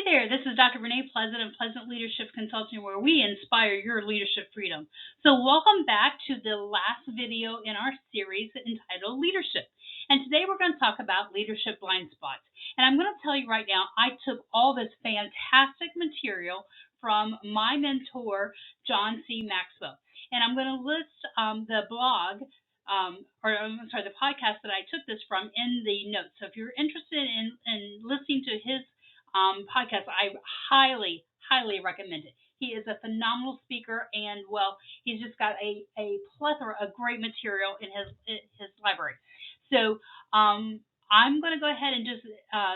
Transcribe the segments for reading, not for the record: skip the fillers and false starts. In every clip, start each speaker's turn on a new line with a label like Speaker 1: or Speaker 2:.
Speaker 1: Hey there, this is Dr. Renee Pleasant of Pleasant Leadership Consulting, where we inspire your leadership freedom. So welcome back to the last video in our series entitled Leadership. And today we're going to talk about leadership blind spots. And I'm going to tell you right now, I took all this fantastic material from my mentor, John C. Maxwell. And I'm going to list the blog the podcast that I took this from in the notes. So if you're interested in listening to his podcast, I highly recommend it. He is a phenomenal speaker, and well, he's just got a plethora of great material in his library. So I'm going to go ahead and just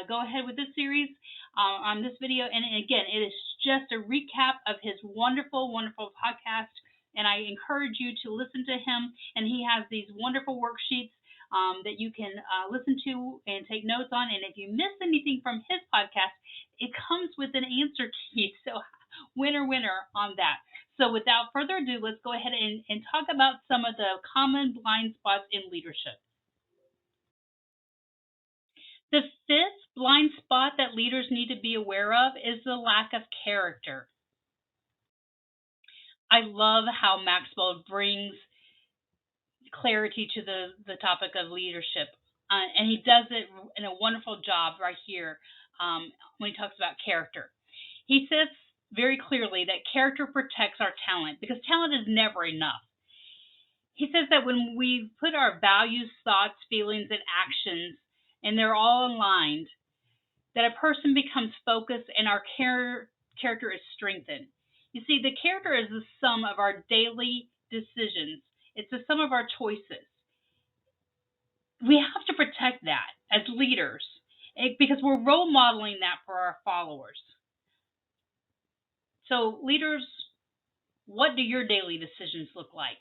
Speaker 1: go ahead with this series on this video. And again, it is just a recap of his wonderful podcast. And I encourage you to listen to him. And he has these wonderful worksheets that you can listen to and take notes on. And if you miss anything from his podcast, it comes with an answer key. So winner on that. So without further ado, let's go ahead and talk about some of the common blind spots in leadership. The fifth blind spot that leaders need to be aware of is the lack of character. I love how Maxwell brings clarity to the topic of leadership. And he does it in a wonderful job right here when he talks about character. He says very clearly that character protects our talent because talent is never enough. He says that when we put our values, thoughts, feelings, and actions, and they're all aligned, that a person becomes focused and our character is strengthened. You see, the character is the sum of our daily decisions. It's the sum of our choices. We have to protect that as leaders because we're role modeling that for our followers. So leaders, what do your daily decisions look like?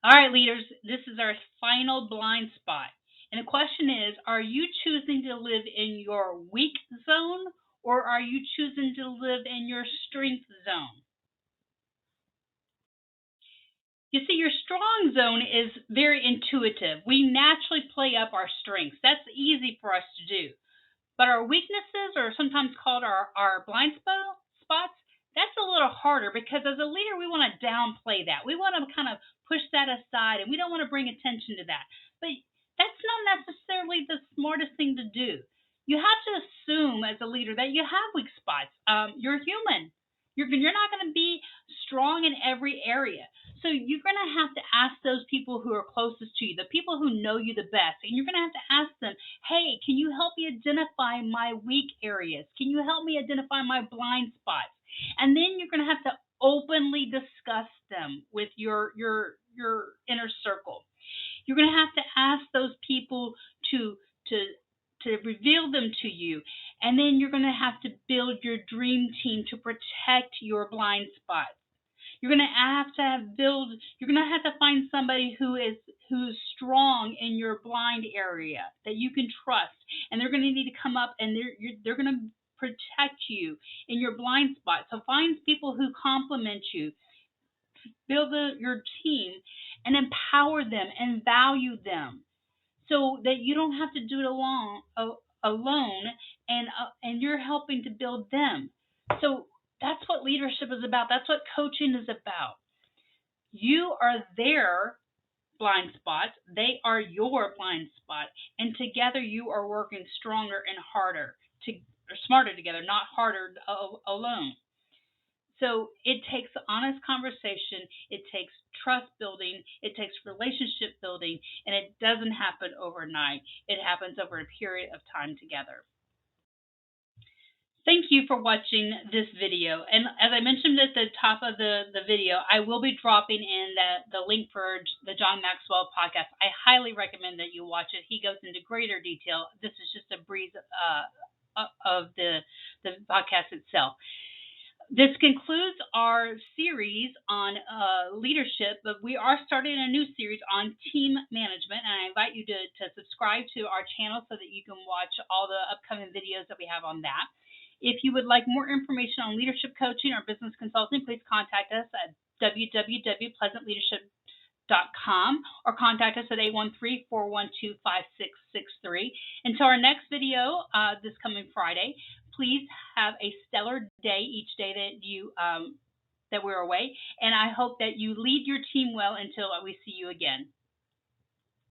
Speaker 1: All right, leaders, this is our final blind spot. And the question is, are you choosing to live in your weak zone or are you choosing to live in your strength zone? You see, your strong zone is very intuitive. We naturally play up our strengths. That's easy for us to do. But our weaknesses, or sometimes called our blind spots, that's a little harder because as a leader, we want to downplay that. We want to kind of push that aside and we don't want to bring attention to that. But that's not necessarily the smartest thing to do. You have to assume as a leader that you have weak spots. You're human. You're not going to be strong in every area. So you're going to have to ask those people who are closest to you, the people who know you the best, and you're going to have to ask them, hey, can you help me identify my weak areas? Can you help me identify my blind spots? And then you're going to have to openly discuss them with your inner circle. You're going to have to ask those people to reveal them to you. And then you're going to have to build your dream team to protect your blind spots. You're going to have to find somebody who's strong in your blind area that you can trust, and they're going to need to come up and they're going to protect you in your blind spot. So find people who complement you, build your team, and empower them and value them, so that you don't have to do it alone, and you're helping to build them. So that's what leadership is about. That's what coaching is about. You are their blind spots. They are your blind spot. And together you are working stronger and smarter together, not harder alone. So it takes honest conversation. It takes trust building. It takes relationship building. And it doesn't happen overnight. It happens over a period of time together. Thank you for watching this video. And as I mentioned at the top of the video, I will be dropping in the link for the John Maxwell podcast. I highly recommend that you watch it. He goes into greater detail. This is just a breeze of the podcast itself. This concludes our series on leadership, but we are starting a new series on team management, and I invite you to subscribe to our channel so that you can watch all the upcoming videos that we have on that. If you would like more information on leadership coaching or business consulting, please contact us at www.pleasantleadership.com. or contact us at 813-412-5663. Until our next video this coming Friday, please have a stellar day each day that you that we're away, and I hope that you lead your team well until we see you again.